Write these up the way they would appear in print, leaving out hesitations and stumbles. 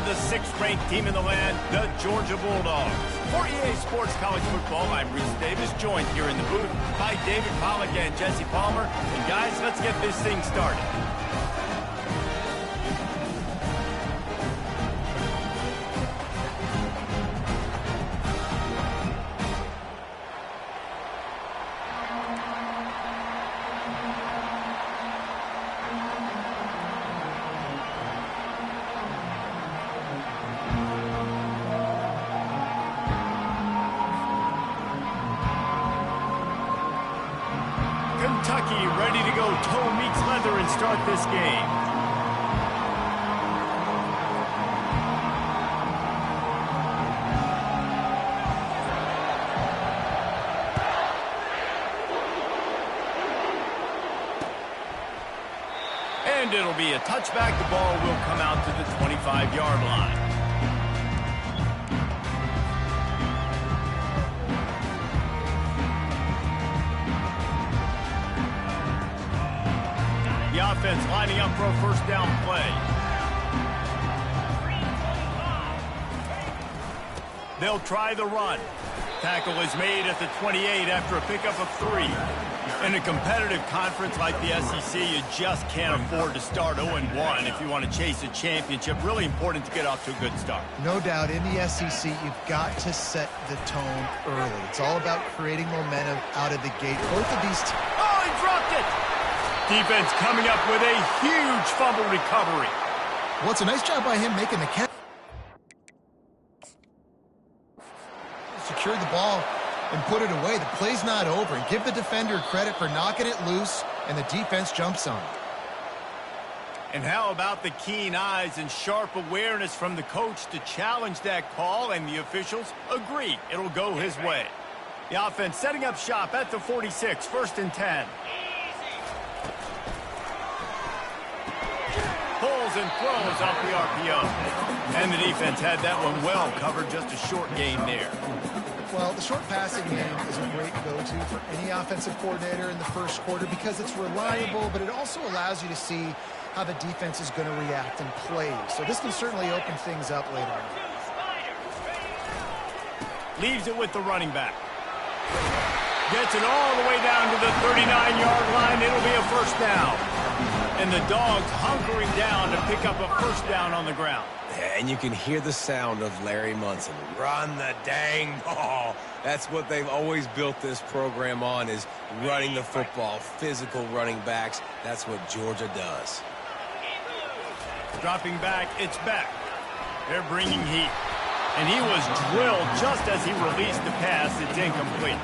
the 6th-ranked team in the land, the Georgia Bulldogs. For EA Sports College Football, I'm Reese Davis, joined here in the booth by David Pollack and Jesse Palmer. And guys, let's get this thing started. Kentucky ready to go toe meets leather and start this game. And it'll be a touchback. The ball will come out to the 25-yard line. The offense lining up for a first down play. They'll try the run. Tackle is made at the 28 after a pickup of 3. In a competitive conference like the SEC, you just can't afford to start 0-1 if you want to chase a championship. Really important to get off to a good start. No doubt, in the SEC, you've got to set the tone early. It's all about creating momentum out of the gate. Both of these teams. Oh, he dropped it! Defense coming up with a huge fumble recovery. Well, it's a nice job by him making the catch. Secured the ball and put it away. The play's not over. And give the defender credit for knocking it loose, and the defense jumps on it. And how about the keen eyes and sharp awareness from the coach to challenge that call, and the officials agree it'll go his way. The offense setting up shop at the 46, 1st and 10. Pulls and throws off the RPO. And the defense had that one well covered, just a short gain there. Well, the short passing game is a great go-to for any offensive coordinator in the first quarter because it's reliable, but it also allows you to see how the defense is going to react and play. So this can certainly open things up later on. Leaves it with the running back. Gets it all the way down to the 39-yard line. It'll be a first down. And the Dogs hunkering down to pick up a first down on the ground. And you can hear the sound of Larry Munson. Run the dang ball. That's what they've always built this program on, is running the football, physical running backs. That's what Georgia does. Dropping back, it's back. They're bringing heat. And he was drilled just as he released the pass. It's incomplete.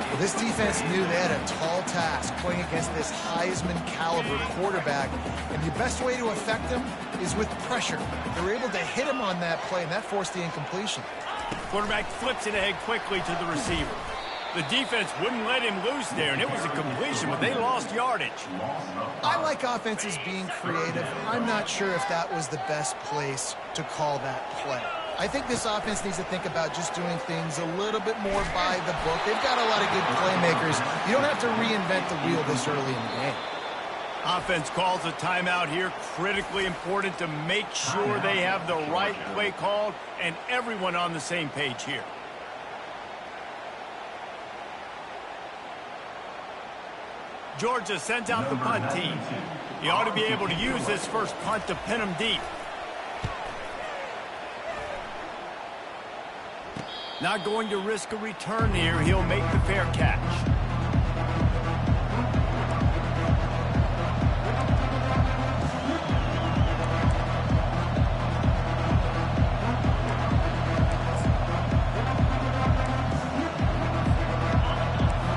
Well, this defense knew they had a tall task playing against this Heisman-caliber quarterback, and the best way to affect him is with pressure. They were able to hit him on that play, and that forced the incompletion. Quarterback flips it ahead quickly to the receiver. The defense wouldn't let him loose there, and it was a completion, but they lost yardage. I like offenses being creative. I'm not sure if that was the best place to call that play. I think this offense needs to think about just doing things a little bit more by the book. They've got a lot of good playmakers. You don't have to reinvent the wheel this early in the game. Offense calls a timeout here. Critically important to make sure they have the right play called and everyone on the same page here. Georgia sends out the punt team. He ought to be able to use this first punt to pin them deep. Not going to risk a return here. He'll make the fair catch.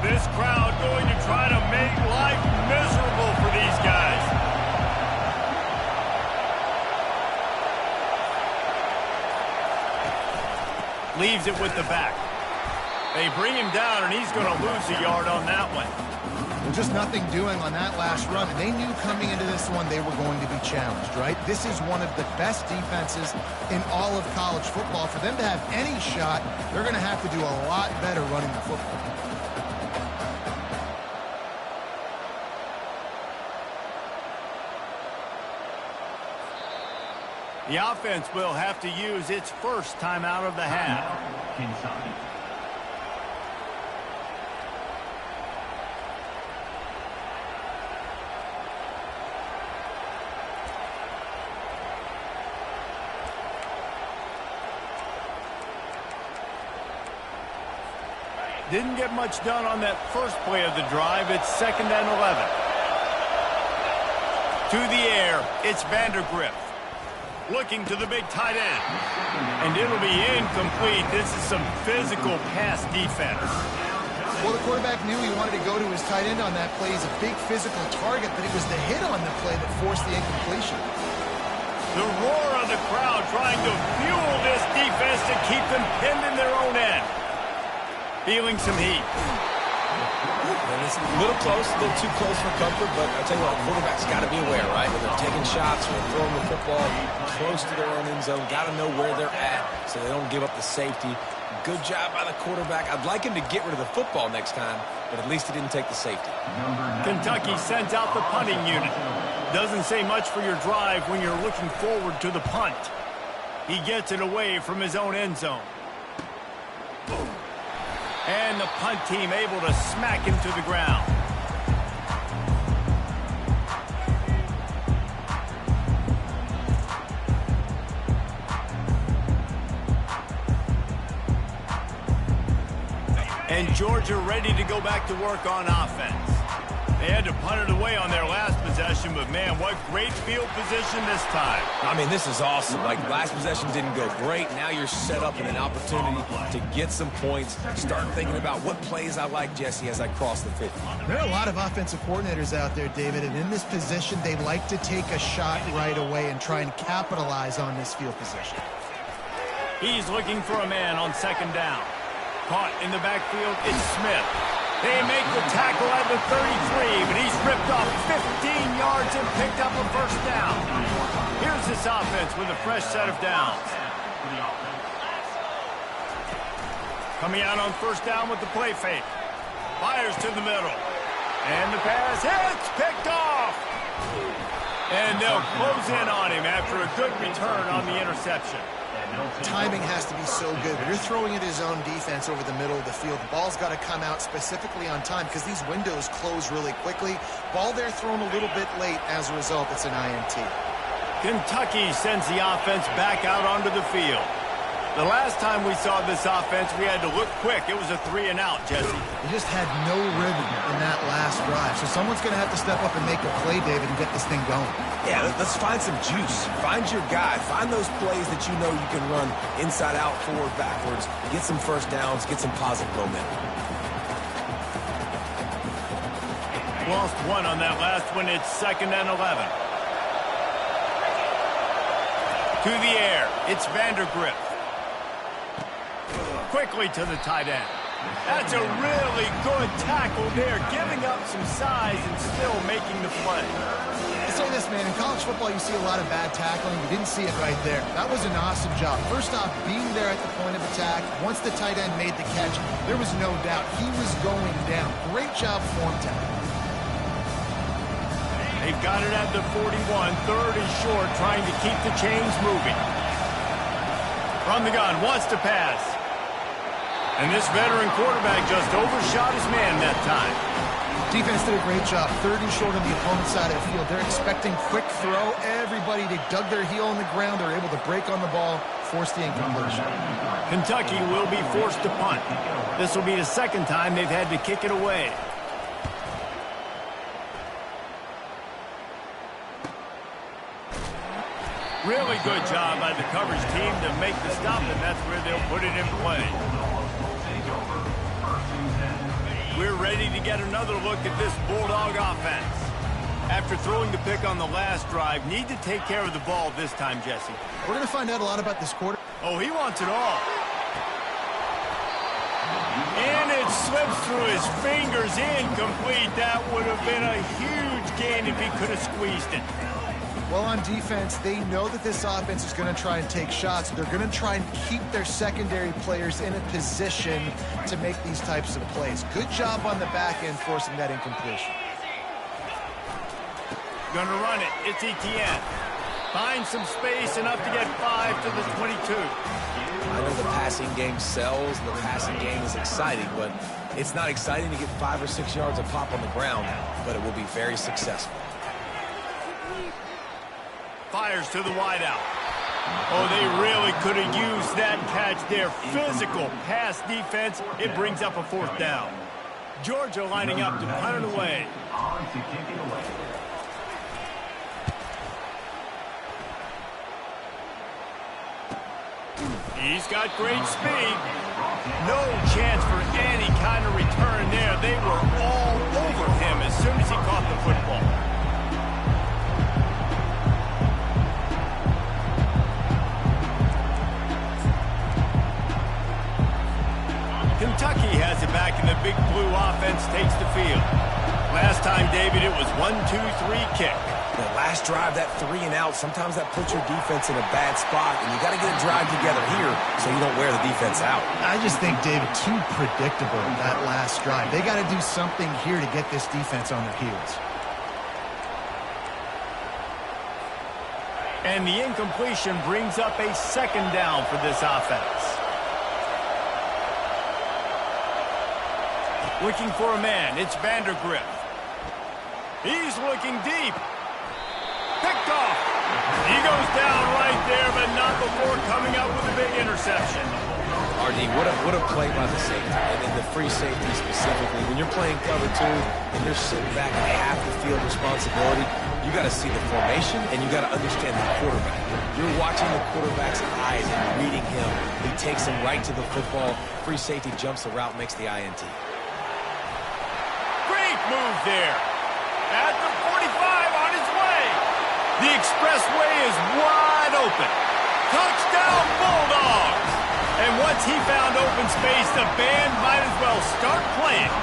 This crowd going to try to make life miserable for these guys. Leaves it with the back. They bring him down, and he's going to lose a yard on that one. Well, just nothing doing on that last run, and they knew coming into this one they were going to be challenged, right? This is one of the best defenses in all of college football. For them to have any shot, they're going to have to do a lot better running the football. The offense will have to use its first timeout of the half. Didn't get much done on that first play of the drive. It's 2nd and 11. To the air, it's Vandergrift. Looking to the big tight end. And it'll be incomplete. This is some physical pass defense. Well, the quarterback knew he wanted to go to his tight end on that play. He's a big physical target, but it was the hit on the play that forced the incompletion. The roar of the crowd trying to fuel this defense to keep them pinned in their own end. Feeling some heat. And it's a little close, a little too close for comfort, but I'll tell you what, quarterback's got to be aware, right? When they're taking shots, when they're throwing the football close to their own end zone, got to know where they're at so they don't give up the safety. Good job by the quarterback. I'd like him to get rid of the football next time, but at least he didn't take the safety. Kentucky sends out the punting unit. Doesn't say much for your drive when you're looking forward to the punt. He gets it away from his own end zone. And the punt team able to smack him to the ground. And Georgia ready to go back to work on offense. They had to punt it away on their last possession, but man, what great field position this time. I mean, this is awesome. Like, last possession didn't go great. Now you're set up in an opportunity to get some points. Start thinking about what plays I like, Jesse, as I cross the 50. There are a lot of offensive coordinators out there, David, and in this position, they like to take a shot right away and try and capitalize on this field position. He's looking for a man on 2nd down. Caught in the backfield, it's Smith. They make the tackle at the 33, but he's ripped off 15 yards and picked up a first down. Here's this offense with a fresh set of downs. Coming out on 1st down with the play fake. Fires to the middle. And the pass hits, picked off. And they'll close in on him after a good return on the interception. Timing has to be so good. You're throwing at his own defense over the middle of the field. The ball's got to come out specifically on time because these windows close really quickly. Ball there thrown a little bit late. As a result, it's an INT. Kentucky sends the offense back out onto the field. The last time we saw this offense, we had to look quick. It was a 3-and-out, Jesse. They just had no rhythm in that last drive. So someone's going to have to step up and make a play, David, and get this thing going. Yeah, let's find some juice. Find your guy. Find those plays that you know you can run inside out, forward, backwards. Get some first downs. Get some positive momentum. Lost one on that last one. It's 2nd and 11. To the air. It's Vandergrift. Quickly to the tight end. That's a really good tackle there, giving up some size and still making the play. I'll say this, man, in college football you see a lot of bad tackling. You didn't see it right there. That was an awesome job. First off, being there at the point of attack. Once the tight end made the catch, there was no doubt he was going down. Great job form tackle. They've got it at the 41. 3rd and short, trying to keep the chains moving. From the gun, wants to pass. And this veteran quarterback just overshot his man that time. Defense did a great job. 3rd and short on the opponent's side of the field. They're expecting quick throw. Everybody, they dug their heel on the ground. They're able to break on the ball, force the incompletion. Kentucky will be forced to punt. This will be the 2nd time they've had to kick it away. Really good job by the coverage team to make the stop, and that's where they'll put it in play. We're ready to get another look at this Bulldog offense. After throwing the pick on the last drive, need to take care of the ball this time, Jesse. We're going to find out a lot about this quarter. Oh, he wants it all. And it slips through his fingers, incomplete. That would have been a huge gain if he could have squeezed it. Well, on defense, they know that this offense is going to try and take shots. They're going to try and keep their secondary players in a position to make these types of plays. Good job on the back end forcing that incompletion. Gonna run it. It's Ncaa. Find some space, enough to get 5 to the 22. I know the passing game sells, and the passing game is exciting, but it's not exciting to get 5 or 6 yards of pop on the ground, but it will be very successful. Fires to the wideout. Oh, they really could have used that catch there. Physical pass defense. It brings up a 4th down. Georgia lining up to punt it away. He's got great speed. No chance for any kind of return there. They were all over him as soon as he caught the football. Kentucky has it back, and the Big Blue offense takes the field. Last time, David, it was 1-2-3 kick. The last drive, that 3 and out, sometimes that puts your defense in a bad spot, and you got to get a drive together here so you don't wear the defense out. I just think, David, too predictable, that last drive. They got to do something here to get this defense on their heels. And the incompletion brings up a 2nd down for this offense. Looking for a man, it's Vandergrift. He's looking deep. Picked off. He goes down right there, but not before coming up with a big interception. RD, what a play by the safety, and the free safety specifically. When you're playing cover 2 and you're sitting back and half the field responsibility, you got to see the formation and you got to understand the quarterback. You're watching the quarterback's eyes and reading him. He takes him right to the football. Free safety jumps the route, makes the INT. Great move there. At the 45 on his way. The expressway is wide open. Touchdown, Bulldogs! And once he found open space, the band might as well start playing.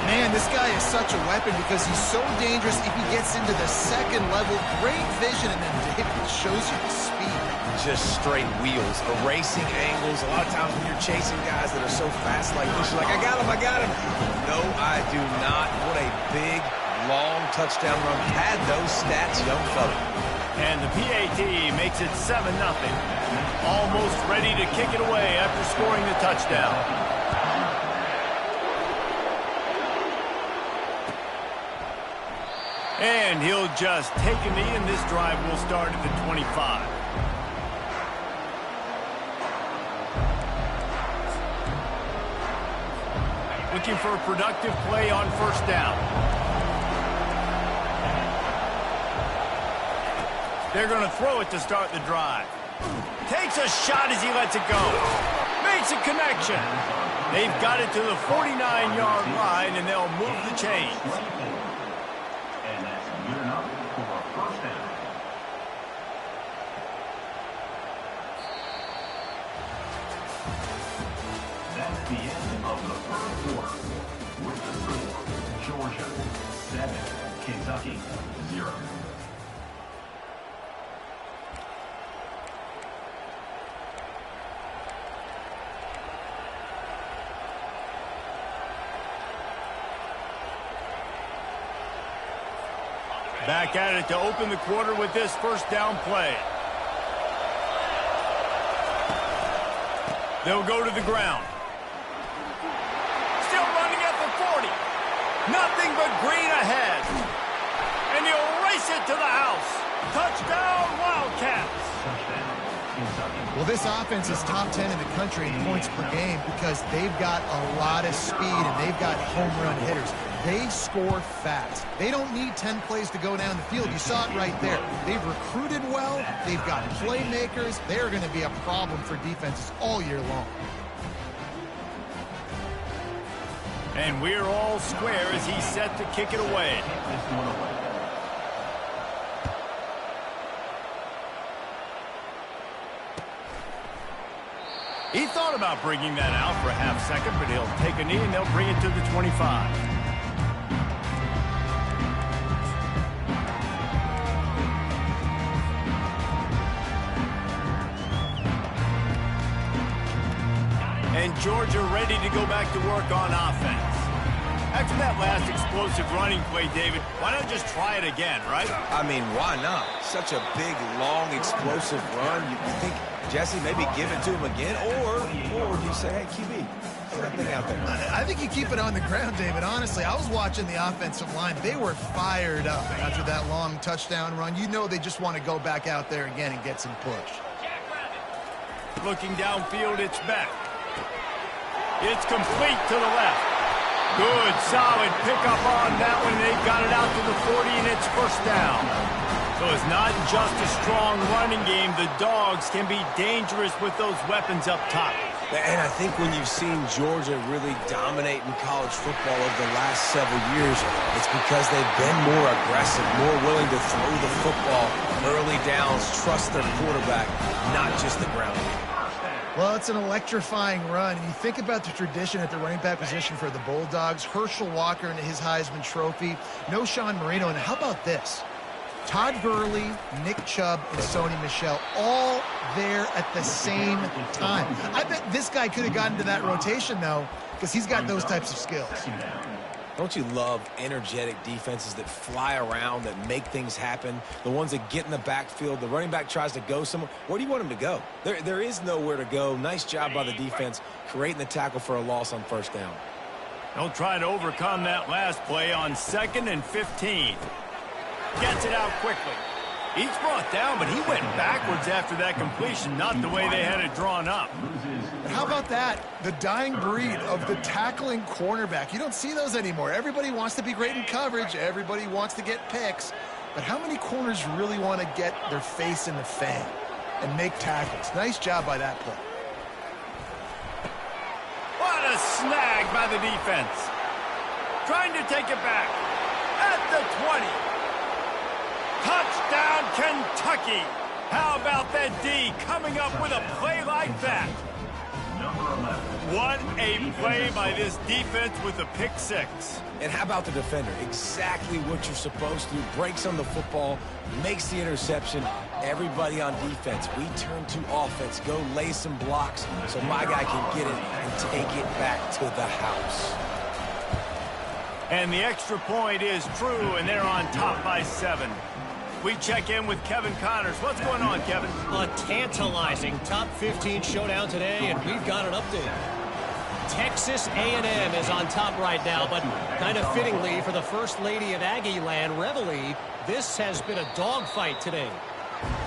Man, this guy is such a weapon because he's so dangerous if he gets into the 2nd level. Great vision, and then David shows you the speed. Just straight wheels, erasing angles. A lot of times when you're chasing guys that are so fast like this, you're like, I got him. No, I do not. What a big, long touchdown run. Had those stats, young fella. And the PAT makes it 7-0. Almost ready to kick it away after scoring the touchdown. And he'll just take a knee, and this drive will start at the 25. Looking for a productive play on 1st down. They're going to throw it to start the drive. Takes a shot as he lets it go. Makes a connection. They've got it to the 49-yard line, and they'll move the chains. And that's good enough for a 1st down. That's the end of the 1st quarter. With the score, Georgia 7, Kentucky 0. Back at it to open the quarter with this 1st down play. They'll go to the ground. Still running at the 40. Nothing but green ahead. And he'll race it to the house. Touchdown, Wildcats. Well, this offense is top 10 in the country in points per game because they've got a lot of speed and they've got home run hitters. They score fast. They don't need 10 plays to go down the field. You saw it right there. They've recruited well. They've got playmakers. They're going to be a problem for defenses all year long. And we're all square as he's set to kick it away. He thought about bringing that out for a half second, but he'll take a knee and they'll bring it to the 25. And Georgia ready to go back to work on offense. After that last explosive running play, David, why not just try it again, right? I mean, why not? Such a big, long, explosive run. You think, Jesse, maybe give it to him again? Or do you say, hey, QB, throw that thing out there? I think you keep it on the ground, David. Honestly, I was watching the offensive line. They were fired up after that long touchdown run. You know they just want to go back out there again and get some push. Looking downfield, it's back. It's complete to the left. Good, solid pickup on that one. They've got it out to the 40, and it's first down. So it's not just a strong running game. The Dogs can be dangerous with those weapons up top. And I think when you've seen Georgia really dominate in college football over the last several years, it's because they've been more aggressive, more willing to throw the football early downs, trust their quarterback, not just the ground game. Well, it's an electrifying run. And you think about the tradition at the running back position for the Bulldogs. Herschel Walker and his Heisman Trophy. No Sean Marino. And how about this? Todd Gurley, Nick Chubb, and Sony Michel all there at the same time. I bet this guy could have gotten to that rotation, though, because he's got those types of skills. Don't you love energetic defenses that fly around, that make things happen? The ones that get in the backfield, the running back tries to go somewhere. Where do you want him to go? There is nowhere to go. Nice job by the defense, creating the tackle for a loss on first down. They'll try to overcome that last play on 2nd and 15. Gets it out quickly. He's brought down, but he went backwards after that completion, not the way they had it drawn up. How about that? The dying breed of the tackling cornerback. You don't see those anymore. Everybody wants to be great in coverage. Everybody wants to get picks. But how many corners really want to get their face in the fan and make tackles? Nice job by that play. What a snag by the defense. Trying to take it back. At the 20. Touchdown, Kentucky. How about that D coming up with a play like that? What a play by this defense with a pick six. And how about the defender? Exactly what you're supposed to. Breaks on the football, makes the interception. Everybody on defense, we turn to offense. Go lay some blocks so my guy can get it and take it back to the house. And the extra point is true, and they're on top by 7. We check in with Kevin Connors. What's going on, Kevin? A tantalizing top 15 showdown today, and we've got an update. Texas A&M is on top right now, but kind of fittingly for the First Lady of Aggie Land, Reveille, this has been a dogfight today.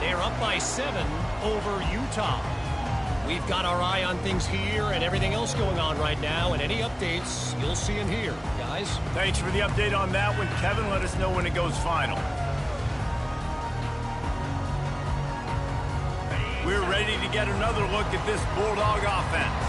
They're up by 7 over Utah. We've got our eye on things here and everything else going on right now, and any updates you'll see in here, guys. Thanks for the update on that one, Kevin. Let us know when it goes final. We're ready to get another look at this Bulldog offense.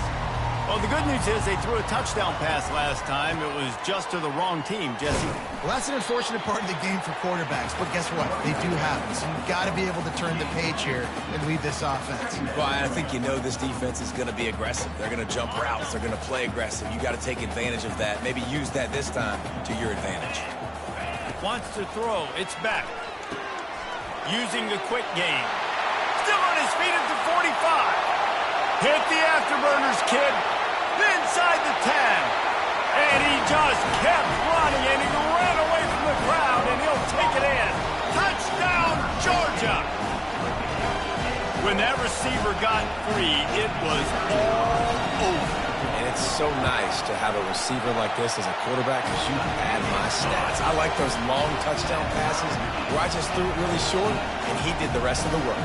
Well, the good news is they threw a touchdown pass last time. It was just to the wrong team, Jesse. Well, that's an unfortunate part of the game for quarterbacks, but guess what? They do happen. So you've got to be able to turn the page here and lead this offense. Well, I think you know this defense is going to be aggressive. They're going to jump routes. They're going to play aggressive. You got to take advantage of that. Maybe use that this time to your advantage. Wants to throw. It's back. Using the quick game. Still on his feet at the 45. Hit the afterburners, kid. Inside the 10. And he just kept running, and he ran away from the crowd, and he'll take it in. Touchdown, Georgia. When that receiver got free, it was all over. And it's so nice to have a receiver like this as a quarterback because you had my stats. I like those long touchdown passes where I just threw it really short, and he did the rest of the work.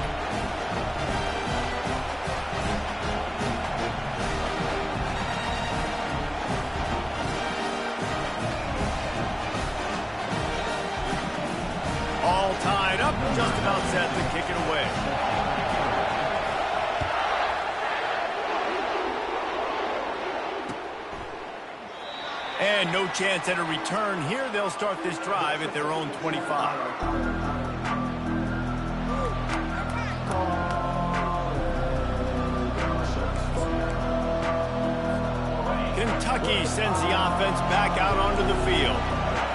All tied up, just about set to kick it away. And no chance at a return here. They'll start this drive at their own 25. Kentucky sends the offense back out onto the field.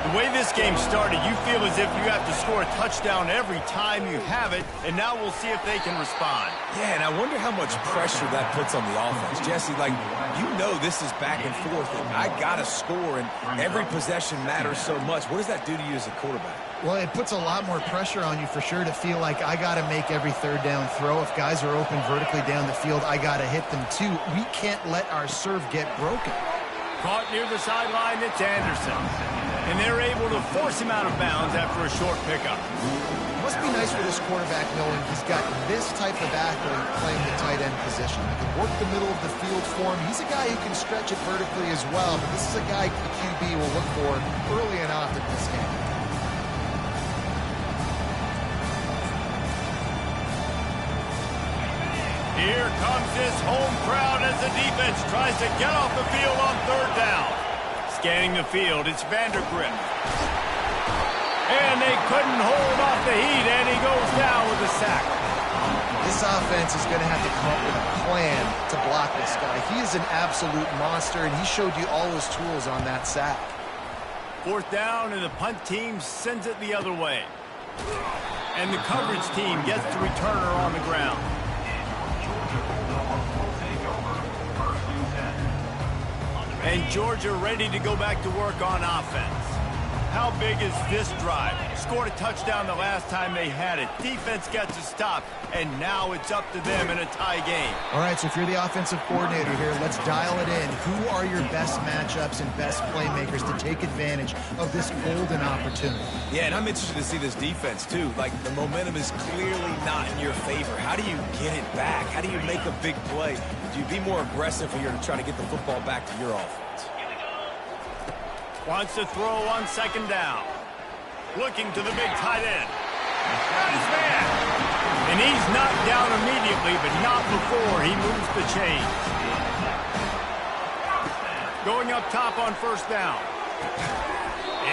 The way this game started, you feel as if you have to score a touchdown every time you have it, and now we'll see if they can respond. Yeah, and I wonder how much pressure that puts on the offense. Jesse, like, you know this is back and forth, and I got to score, and every possession matters so much. What does that do to you as a quarterback? Well, it puts a lot more pressure on you for sure to feel like I got to make every third down throw. If guys are open vertically down the field, I got to hit them too. We can't let our serve get broken. Caught near the sideline, it's Anderson. And they're able to force him out of bounds after a short pickup. It must be nice for this quarterback knowing he's got this type of athlete playing the tight end position. He can work the middle of the field for him. He's a guy who can stretch it vertically as well, but this is a guy the QB will look for early and often in this game. Here comes this home crowd as the defense tries to get off the field on third down. Scanning the field, it's Vandergrift. And they couldn't hold off the heat, and he goes down with a sack. This offense is going to have to come up with a plan to block this guy. He is an absolute monster, and he showed you all his tools on that sack. Fourth down, and the punt team sends it the other way. And the coverage team gets the returner on the ground. And Georgia ready to go back to work on offense. How big is this drive? Scored a touchdown the last time they had it. Defense gets a stop, and now it's up to them in a tie game. All right, so if you're the offensive coordinator here, let's dial it in. Who are your best matchups and best playmakers to take advantage of this golden opportunity? Yeah, and I'm interested to see this defense, too. Like, the momentum is clearly not in your favor. How do you get it back? How do you make a big play? Do you be more aggressive here to try to get the football back to your offense? Wants to throw on second down. Looking to the big tight end. Got his man. And he's knocked down immediately, but not before he moves the chains. Going up top on first down.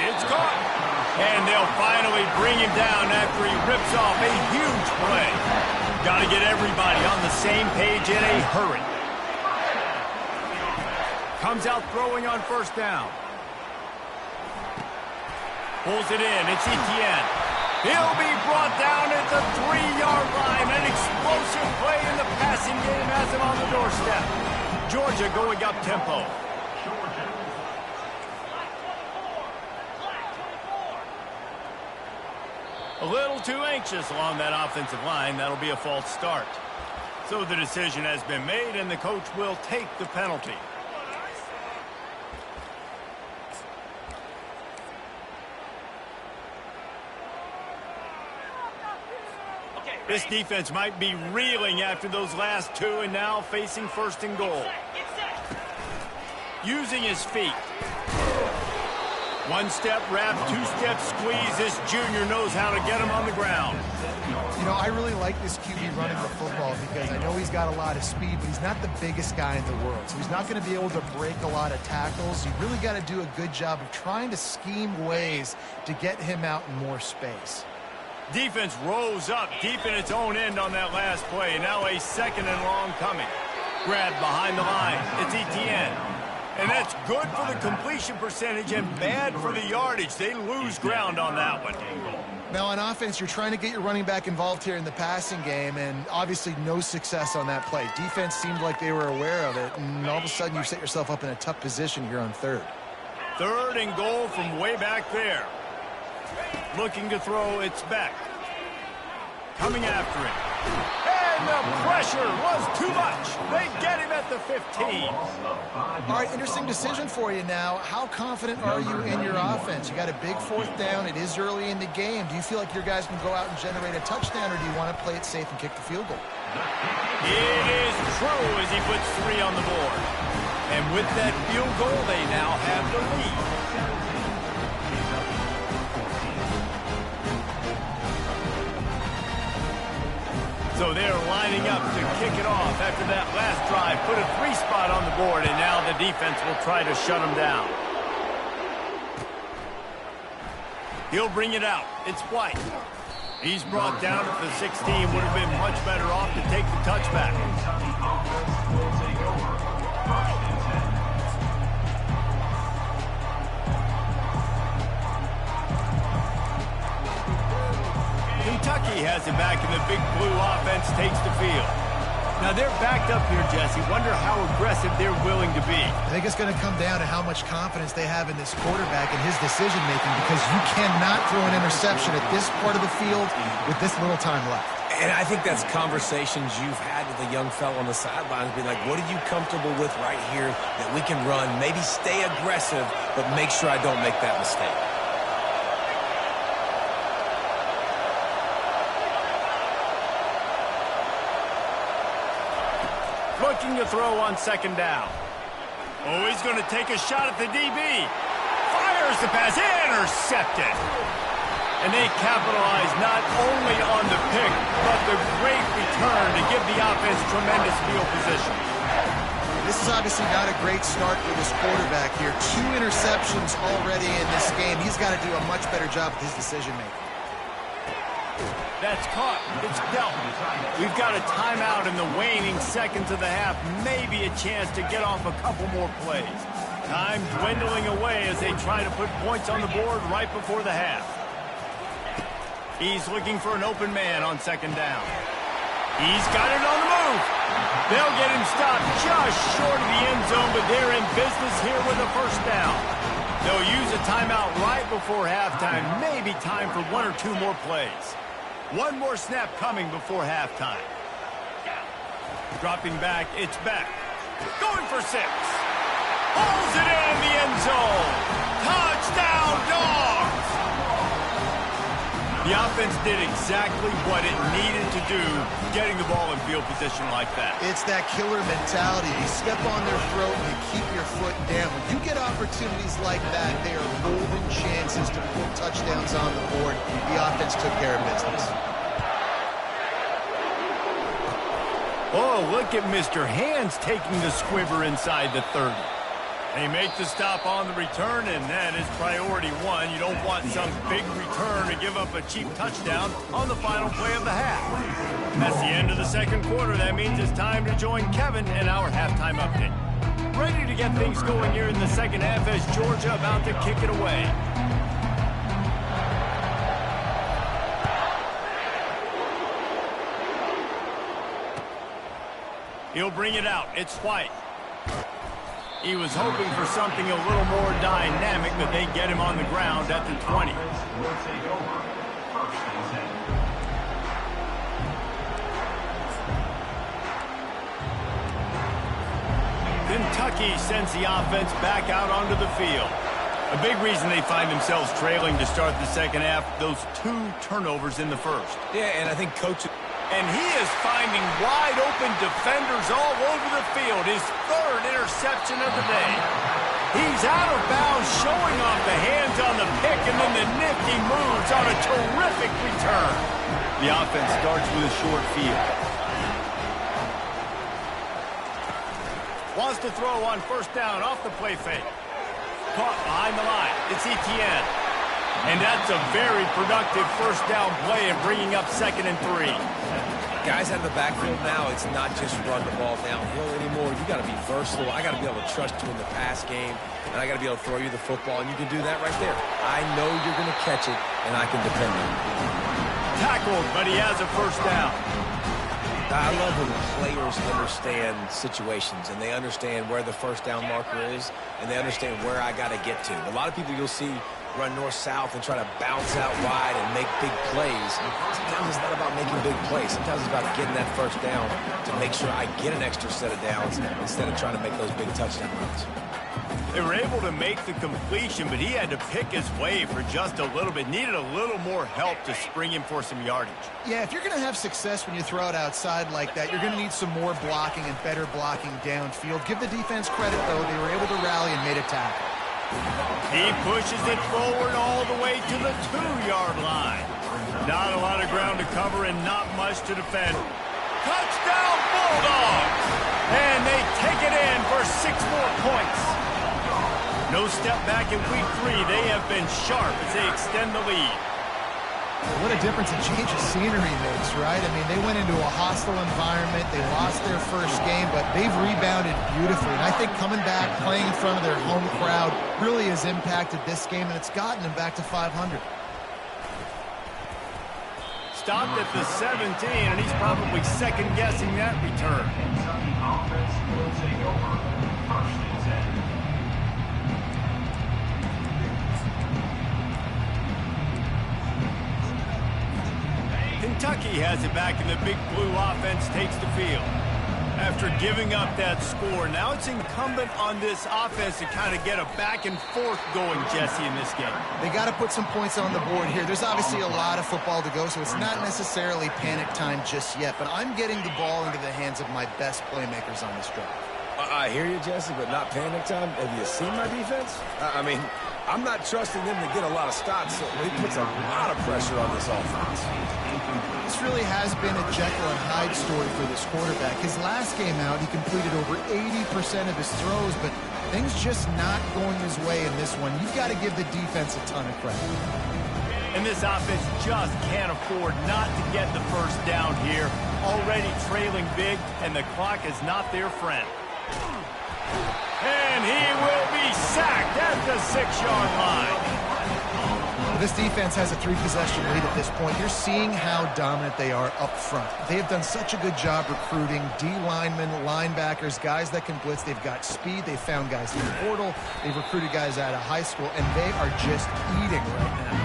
It's caught. And they'll finally bring him down after he rips off a huge play. Got to get everybody on the same page in a hurry. Comes out throwing on first down. Pulls it in. It's Etienne. He'll be brought down at the 3-yard line. An explosive play in the passing game has him on the doorstep. Georgia going up tempo. A little too anxious along that offensive line. That'll be a false start. So the decision has been made, and the coach will take the penalty. This defense might be reeling after those last two, and now facing first and goal. Using his feet. One-step wrap, two-step squeeze. This junior knows how to get him on the ground. You know, I really like this QB running the football because I know he's got a lot of speed, but he's not the biggest guy in the world. So he's not going to be able to break a lot of tackles. You really got to do a good job of trying to scheme ways to get him out in more space. Defense rose up deep in its own end on that last play. Now a second and long coming. Grabbed behind the line. It's Etienne. And that's good for the completion percentage and bad for the yardage. They lose ground on that one. Now on offense, you're trying to get your running back involved here in the passing game, and obviously no success on that play. Defense seemed like they were aware of it, and all of a sudden you set yourself up in a tough position here on third. Third and goal from way back there. Looking to throw, it's Beck. Coming after him. And the pressure was too much. They get him at the 15. All right, interesting decision for you now. How confident are you in your offense? You got a big fourth down. It is early in the game. Do you feel like your guys can go out and generate a touchdown, or do you want to play it safe and kick the field goal? It is true as he puts 3 on the board. And with that field goal, they now have the lead. So they're lining up to kick it off after that last drive. Put a 3 spot on the board, and now the defense will try to shut them down. He'll bring it out. It's White. He's brought down at the 16. Would have been much better off to take the touchback. Kentucky has it back, and the big blue offense takes the field. Now, they're backed up here, Jesse. Wonder how aggressive they're willing to be. I think it's going to come down to how much confidence they have in this quarterback and his decision-making, because you cannot throw an interception at this part of the field with this little time left. And I think that's conversations you've had with a young fellow on the sidelines. Be like, what are you comfortable with right here that we can run? Maybe stay aggressive, but make sure I don't make that mistake. Looking to throw on second down. Oh, he's going to take a shot at the DB. Fires the pass. Intercepted. And they capitalize not only on the pick, but the great return to give the offense tremendous field position. This is obviously not a great start for this quarterback here. 2 interceptions already in this game. He's got to do a much better job with his decision-making. That's caught. It's dealt. We've got a timeout in the waning seconds of the half. Maybe a chance to get off a couple more plays. Time dwindling away as they try to put points on the board right before the half. He's looking for an open man on second down. He's got it on the move. They'll get him stopped just short of the end zone, but they're in business here with a first down. They'll use a timeout right before halftime. Maybe time for 1 or 2 more plays. One more snap coming before halftime. Dropping back, it's Beck. Going for 6. Pulls it in the end zone. Touchdown, Dogs! The offense did exactly what it needed to do, getting the ball in field position like that. It's that killer mentality. You step on their throat and you keep your foot down. When you get opportunities like that, they are golden chances to put touchdowns on the board. The offense took care of business. Oh, look at Mr. Hands taking the squiver inside the 30. They make the stop on the return, and that is priority 1. You don't want some big return to give up a cheap touchdown on the final play of the half. That's the end of the second quarter. That means it's time to join Kevin in our halftime update. Ready to get things going here in the second half as Georgia about to kick it away. He'll bring it out. It's White. He was hoping for something a little more dynamic, but they get him on the ground at the 20. Kentucky sends the offense back out onto the field. A big reason they find themselves trailing to start the second half, those 2 turnovers in the first. Yeah, and I think Coach... And he is finding wide-open defenders all over the field. His 3rd interception of the day. He's out of bounds, showing off the hands on the pick, and then the nifty moves on a terrific return. The offense starts with a short field. Wants to throw on first down off the play fake. Caught behind the line. It's Etienne. And that's a very productive first down play and bringing up 2nd and 3. Guys out of the backfield now, it's not just run the ball downhill anymore. You got to be versatile. I got to be able to trust you in the pass game, and I got to be able to throw you the football, and you can do that right there. I know you're going to catch it, and I can depend on you. Tackled, but he has a first down. I love when players understand situations, and they understand where the first down marker is, and they understand where I got to get to. A lot of people you'll see run north-south and try to bounce out wide and make big plays. Sometimes it's not about making big plays. Sometimes it's about getting that first down to make sure I get an extra set of downs instead of trying to make those big touchdown runs. They were able to make the completion, but he had to pick his way for just a little bit. Needed a little more help to spring him for some yardage. Yeah, if you're going to have success when you throw it outside like that, you're going to need some more blocking and better blocking downfield. Give the defense credit, though. They were able to rally and made a tackle. He pushes it forward all the way to the 2-yard line. Not a lot of ground to cover and not much to defend. Touchdown, Bulldogs! And they take it in for 6 more points. No step back in week 3. They have been sharp as they extend the lead. What a difference a change of scenery makes, right? I mean, they went into a hostile environment. They lost their first game, but they've rebounded beautifully. And I think coming back, playing in front of their home crowd really has impacted this game, and it's gotten them back to 500. stopped at the 17, and he's probably second-guessing that return. Kentucky offense will take over. First and 10. Kentucky has it back, and the Big Blue offense takes the field. After giving up that score, now it's incumbent on this offense to kind of get a back and forth going, Jesse, in this game. They got to put some points on the board here. There's obviously a lot of football to go, so it's not necessarily panic time just yet, but I'm getting the ball into the hands of my best playmakers on this drive. I hear you, Jesse, but not panic time. Have you seen my defense? I mean, I'm not trusting them to get a lot of stops, so it puts a lot of pressure on this offense. This really has been a Jekyll and Hyde story for this quarterback. His last game out, he completed over 80% of his throws, but things just not going his way in this one. You've got to give the defense a ton of credit. And this offense just can't afford not to get the first down here. Already trailing big, and the clock is not their friend. And he will be sacked at the 6-yard line. This defense has a 3-possession lead at this point. You're seeing how dominant they are up front. They have done such a good job recruiting D-linemen, linebackers, guys that can blitz. They've got speed. They've found guys in the portal. They've recruited guys out of high school, and they are just eating right now.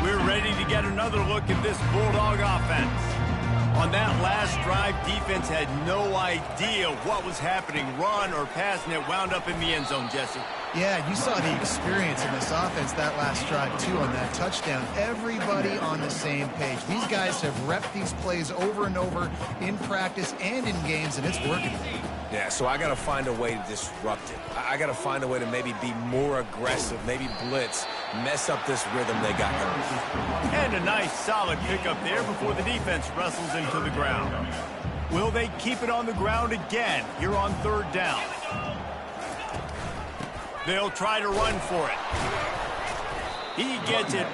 We're ready to get another look at this Bulldog offense. On that last drive, defense had no idea what was happening, run or pass, and it wound up in the end zone, Jesse. Yeah, you saw the experience in this offense that last drive, too, on that touchdown. Everybody on the same page. These guys have repped these plays over and over in practice and in games, and it's working. Yeah, so I got to find a way to disrupt it. I got to find a way to maybe be more aggressive, maybe blitz, mess up this rhythm they got going. And a nice solid pickup there before the defense wrestles into the ground. Will they keep it on the ground again here on 3rd down? They'll try to run for it. He gets it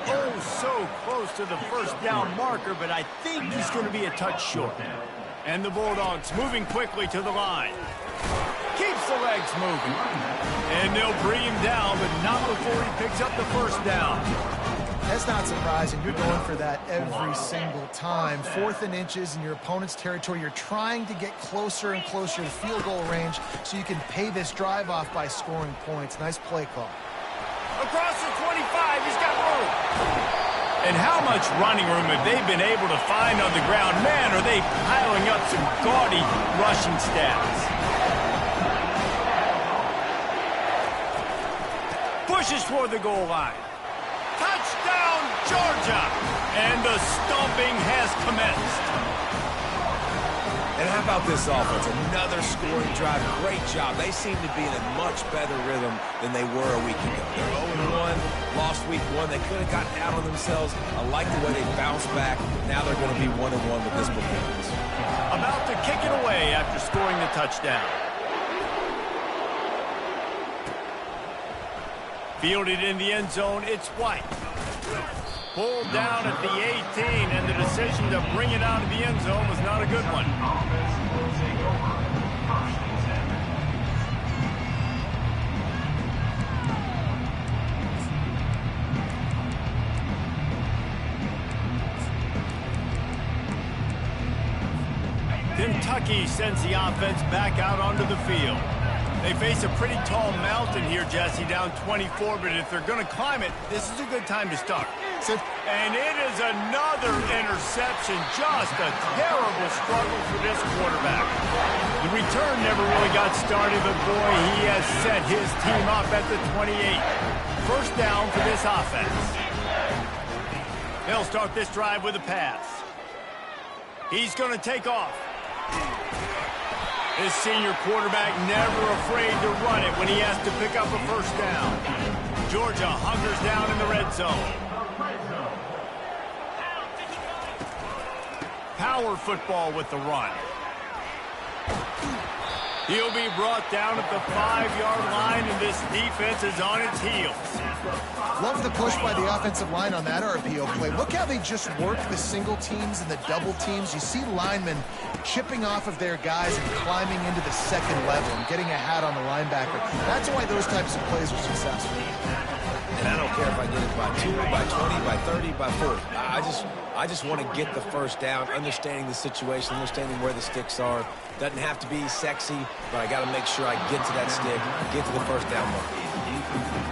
so close to the first down marker, but I think he's going to be a touch short. And the Bulldogs moving quickly to the line. Keeps the legs moving. And they'll bring him down, but not before he picks up the first down. That's not surprising. You're going for that every single time. 4th and inches in your opponent's territory. You're trying to get closer and closer to field goal range so you can pay this drive off by scoring points. Nice play call. Across the 25, he's got room. And how much running room have they been able to find on the ground? Man, are they piling up some gaudy rushing stats. Pushes toward the goal line. Touchdown, Georgia! And the stomping has commenced. And how about this offense? Another scoring drive. Great job. They seem to be in a much better rhythm than they were a week ago. They're 0-1, lost week 1. They could have gotten out on themselves. I like the way they bounced back. Now they're going to be 1-1 with this performance. About to kick it away after scoring the touchdown. Fielded in the end zone, it's White. Pulled down at the 18, and the decision to bring it out of the end zone was not a good one. Offense will take over. First and 10. Kentucky sends the offense back out onto the field. They face a pretty tall mountain here, Jesse, down 24, but if they're going to climb it, this is a good time to start. And it is another interception. Just a terrible struggle for this quarterback. The return never really got started, but boy, he has set his team up at the 28. First down for this offense. They'll start this drive with a pass. He's going to take off. This senior quarterback never afraid to run it when he has to pick up a first down. Georgia hunkers down in the red zone. Power football with the run. He'll be brought down at the 5-yard line, and this defense is on its heels. Love the push by the offensive line on that RPO play. Look how they just work the single teams and the double teams. You see linemen chipping off of their guys and climbing into the second level and getting a hat on the linebacker. That's why those types of plays are successful. And I don't care if I get it by 2, by 20, by 30, by 40. I just want to get the first down, understanding the situation, understanding where the sticks are. Doesn't have to be sexy, but I got to make sure I get to that stick, get to the first down mark.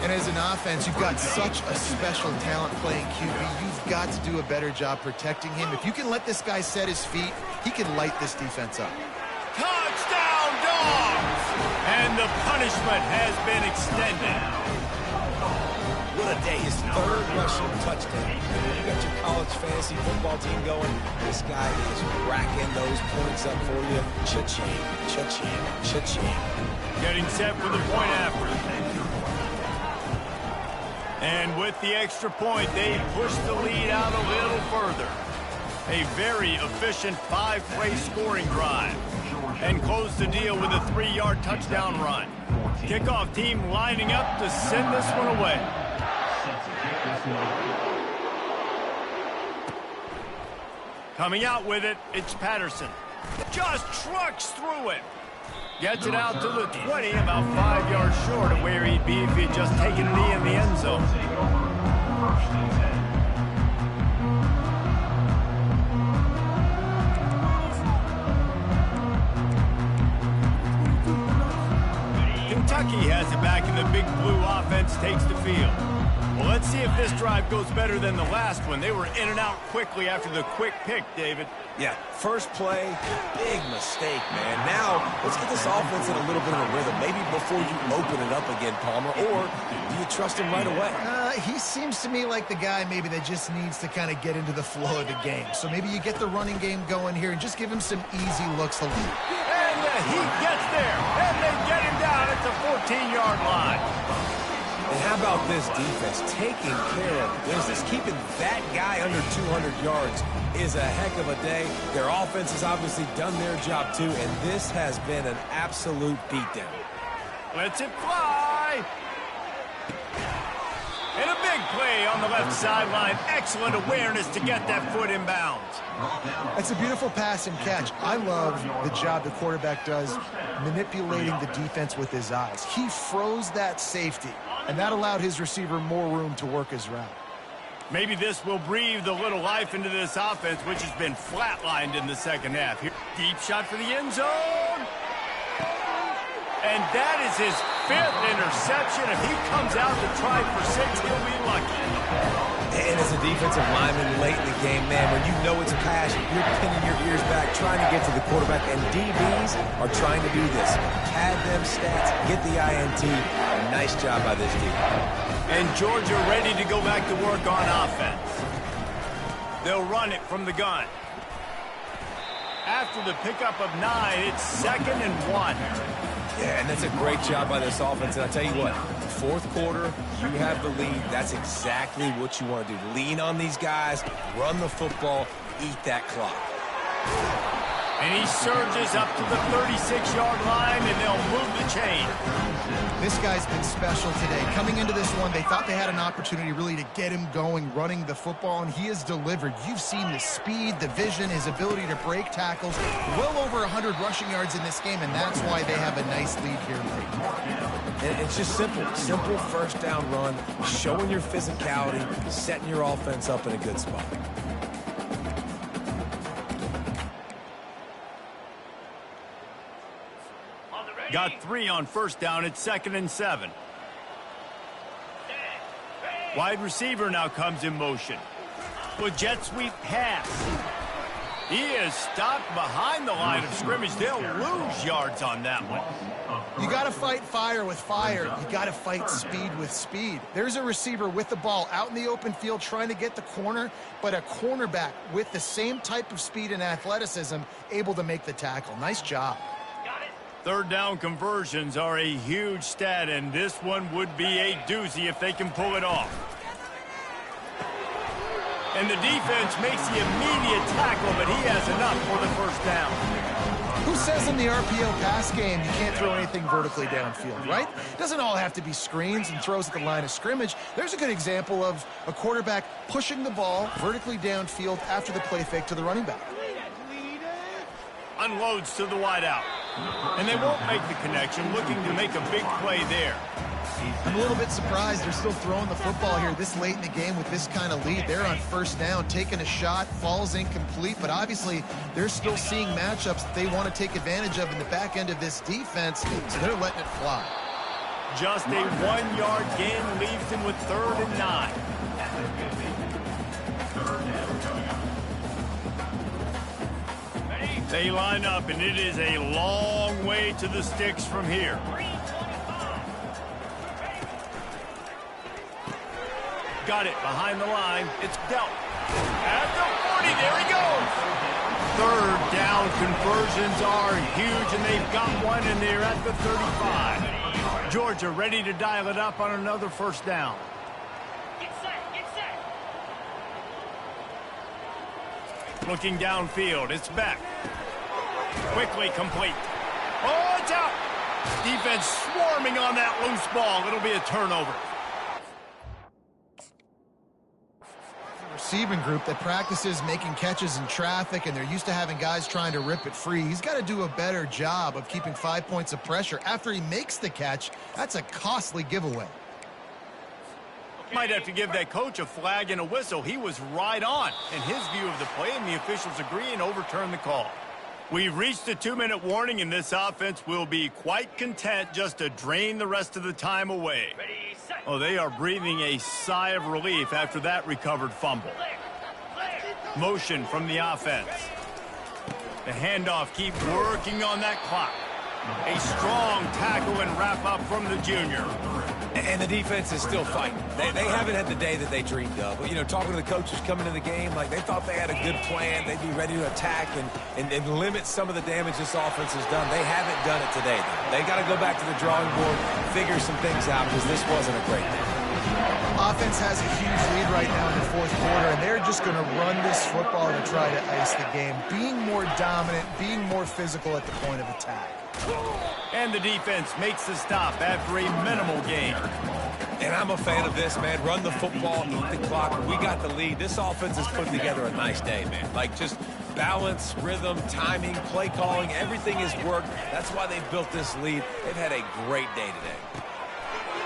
And as an offense, you've got such a special talent playing QB. You've got to do a better job protecting him. If you can let this guy set his feet, he can light this defense up. Touchdown, Dogs! And the punishment has been extended. What a day. His third rushing touchdown. You got your college fantasy football team going. This guy is racking those points up for you. Cha-ching, cha-ching, cha-ching. Getting set for the point after. And with the extra point, they push the lead out a little further. A very efficient 5-play scoring drive. And close the deal with a 3-yard touchdown run. Kickoff team lining up to send this one away. Coming out with it, it's Patterson. Just trucks through it. Gets it out to the 20, about 5 yards short of where he'd be if he'd just taken a knee in the end zone. Kentucky has it back, and the Big Blue offense takes the field. Well, let's see if this drive goes better than the last one. They were in and out quickly after the quick pick, David. Yeah, first play, big mistake, man. Now, let's get this offense in a little bit of a rhythm. Maybe before you open it up again, Palmer, or do you trust him right away? He seems to me like the guy maybe that just needs to kind of get into the flow of the game. So maybe you get the running game going here and just give him some easy looks to lead. And he gets there, and they get him down at the 14-yard line. And how about this defense taking care of business? Keeping that guy under 200 yards is a heck of a day. Their offense has obviously done their job too, and this has been an absolute beatdown. Lets it fly. And a big play on the left sideline. Excellent awareness to get that foot in bounds. It's a beautiful pass and catch. I love the job the quarterback does manipulating the defense with his eyes. He froze that safety, and that allowed his receiver more room to work his route. Maybe this will breathe a little life into this offense, which has been flatlined in the second half. Here, deep shot for the end zone. And that is his 5th interception. If he comes out to try for 6, he'll be lucky. And as a defensive lineman late in the game, man, when you know it's pass, you're pinning your ears back, trying to get to the quarterback, and DBs are trying to do this. Pad them stats, get the INT. Nice job by this team. And Georgia ready to go back to work on offense. They'll run it from the gun. After the pickup of 9, it's 2nd and 1. Yeah, and that's a great job by this offense. And I'll tell you what, fourth quarter, you have the lead. That's exactly what you want to do. Lean on these guys, run the football, eat that clock. And he surges up to the 36-yard line, and they'll move the chain. This guy's been special today. Coming into this one, they thought they had an opportunity really to get him going, running the football, and he has delivered. You've seen the speed, the vision, his ability to break tackles. Well over 100 rushing yards in this game, and that's why they have a nice lead here late. And it's just simple. Simple first down run, showing your physicality, setting your offense up in a good spot. Got 3 on first down. It's 2nd and 7. Wide receiver now comes in motion. With jet sweep pass. He is stopped behind the line of scrimmage. They'll lose yards on that one. You got to fight fire with fire. You got to fight speed with speed. There's a receiver with the ball out in the open field trying to get the corner, but a cornerback with the same type of speed and athleticism able to make the tackle. Nice job. Third down conversions are a huge stat, and this one would be a doozy if they can pull it off. And the defense makes the immediate tackle, but he has enough for the first down. Who says in the RPO pass game you can't throw anything vertically downfield, right? It doesn't all have to be screens and throws at the line of scrimmage. There's a good example of a quarterback pushing the ball vertically downfield after the play fake to the running back. Unloads to the wideout. And they won't make the connection, looking to make a big play there. I'm a little bit surprised they're still throwing the football here this late in the game with this kind of lead. They're on first down, taking a shot, falls incomplete, but obviously they're still seeing matchups that they want to take advantage of in the back end of this defense, so they're letting it fly. Just a 1-yard gain leaves them with 3rd and 9. They line up, and it is a long way to the sticks from here. Got it behind the line. It's dealt. At the 40, there he goes. 3rd down conversions are huge, and they've got one, and they're at the 35. Georgia ready to dial it up on another first down. Get set, get set. Looking downfield, it's back. Quickly complete. Oh, it's out. Defense swarming on that loose ball. It'll be a turnover. Receiving group that practices making catches in traffic, and they're used to having guys trying to rip it free. He's got to do a better job of keeping 5 points of pressure after he makes the catch. That's a costly giveaway. Might have to give that coach a flag and a whistle. He was right on in his view of the play, and the officials agree and overturn the call. We've reached a 2-minute warning, and this offense will be quite content just to drain the rest of the time away. Oh, they are breathing a sigh of relief after that recovered fumble. Motion from the offense. The handoff keeps working on that clock. A strong tackle and wrap-up from the junior. And the defense is still fighting. They haven't had the day that they dreamed of. But, you know, talking to the coaches coming in the game, like they thought they had a good plan. They'd be ready to attack and limit some of the damage this offense has done. They haven't done it today, though. They got to go back to the drawing board, figure some things out, because this wasn't a great day. Offense has a huge lead right now in the 4th quarter, and they're just going to run this football to try to ice the game, being more dominant, being more physical at the point of attack. And the defense makes the stop after a minimal gain. And I'm a fan of this, man. Run the football, eat the clock. We got the lead. This offense is putting together a nice day, man. Like, just balance, rhythm, timing, play calling, everything has worked. That's why they've built this lead. They've had a great day today.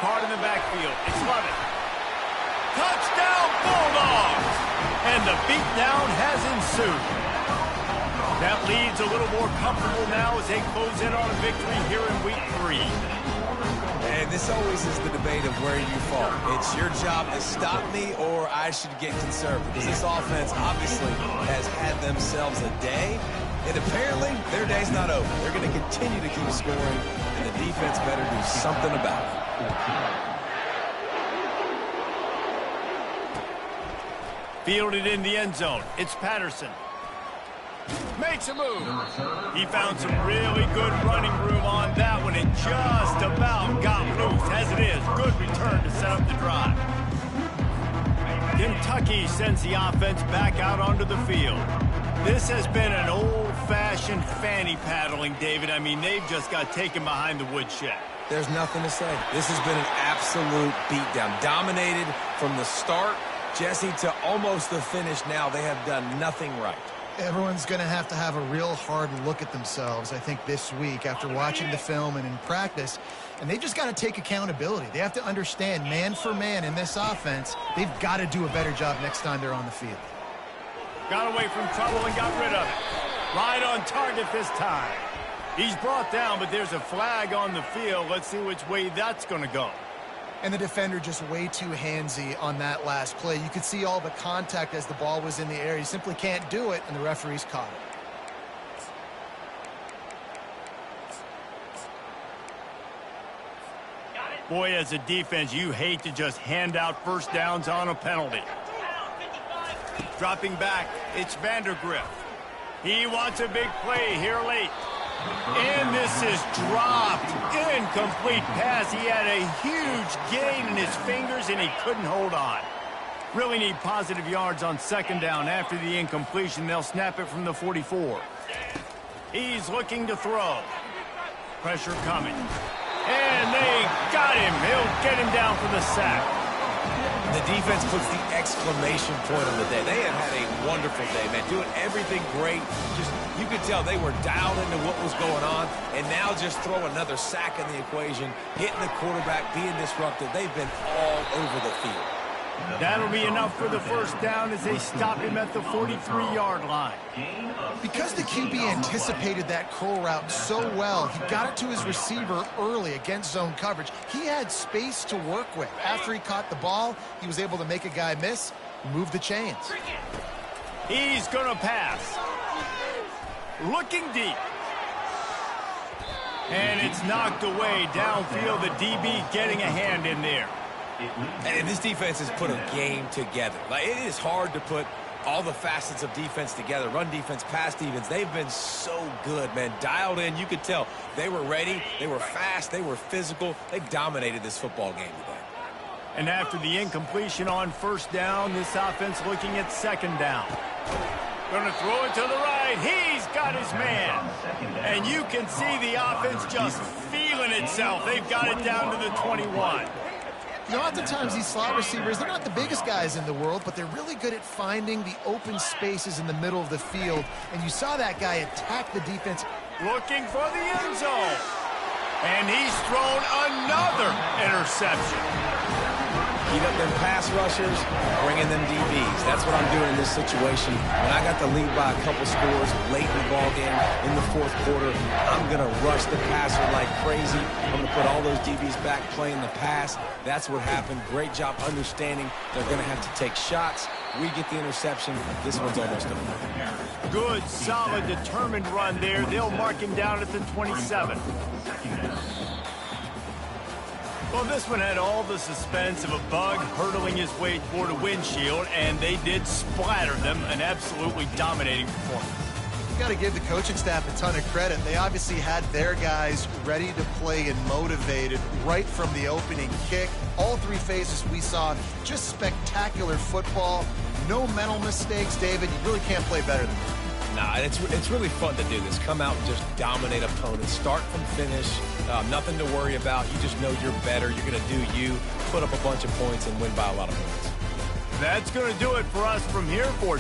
Hard in the backfield. It's Lovett. Touchdown, Bulldogs! And the beatdown has ensued. That lead's a little more comfortable now as they close in on a victory here in week 3. And this always is the debate of where you fall. It's your job to stop me, or I should get conservative. Because this offense obviously has had themselves a day, and apparently their day's not over. They're going to continue to keep scoring, and the defense better do something about it. Fielded in the end zone. It's Patterson. Makes a move. He found some really good running room on that one and just about got loose. As it is, good return to set up the drive. Kentucky sends the offense back out onto the field. This has been an old-fashioned fanny paddling, David. I mean, they've just got taken behind the woodshed. There's nothing to say. This has been an absolute beatdown. Dominated from the start, Jesse, to almost the finish now. They have done nothing right. Everyone's going to have a real hard look at themselves, I think, this week after watching the film and in practice. And they've just got to take accountability. They have to understand, man for man in this offense, they've got to do a better job next time they're on the field. Got away from trouble and got rid of it. Right on target this time. He's brought down, but there's a flag on the field. Let's see which way that's going to go. And the defender just way too handsy on that last play. You could see all the contact as the ball was in the air. He simply can't do it, and the referee's caught it. Boy, as a defense, you hate to just hand out first downs on a penalty. Dropping back, it's Vandergriff. He wants a big play here late. And this is dropped. Incomplete pass. He had a huge gain in his fingers, and he couldn't hold on. Really need positive yards on second down after the incompletion. They'll snap it from the 44. He's looking to throw. Pressure coming. And they got him. He'll get him down for the sack. The defense puts the exclamation point on the day. They have had a wonderful day, man. Doing everything great. Just, you could tell they were dialed into what was going on. And now just throw another sack in the equation, hitting the quarterback, being disruptive. They've been all over the field. That'll be enough for the first down as they stop him at the 43-yard line. Because the QB anticipated that curl route so well, he got it to his receiver early against zone coverage. He had space to work with. After he caught the ball, he was able to make a guy miss, move the chains. He's going to pass. Looking deep. And it's knocked away downfield. The DB getting a hand in there. And this defense has put a game together. Like, it is hard to put all the facets of defense together. Run defense, pass defense. They've been so good, man. Dialed in. You could tell they were ready. They were fast. They were physical. They dominated this football game today. And after the incompletion on first down, this offense looking at second down. Going to throw it to the right. He's got his man. And you can see the offense just feeling itself. They've got it down to the 21. You know, oftentimes these slot receivers, they're not the biggest guys in the world, but they're really good at finding the open spaces in the middle of the field. And you saw that guy attack the defense. Looking for the end zone. And he's thrown another interception. Heat up them pass rushers, bringing them DBs. That's what I'm doing in this situation. When I got the lead by a couple scores late in the ball game in the fourth quarter, I'm going to rush the passer like crazy. I'm going to put all those DBs back playing the pass. That's what happened. Great job understanding they're going to have to take shots. We get the interception. This one's almost over. Good, solid, determined run there. They'll mark him down at the 27. Well, this one had all the suspense of a bug hurtling his way toward a windshield, and they did splatter them. An absolutely dominating performance. You got to give the coaching staff a ton of credit. They obviously had their guys ready to play and motivated right from the opening kick. All three phases we saw, just spectacular football. No mental mistakes, David. You really can't play better than that. Nah, it's really fun to do this. Come out and just dominate opponents. Start from finish. Nothing to worry about. You just know you're better. You're going to do you, put up a bunch of points, and win by a lot of points. That's going to do it for us from here for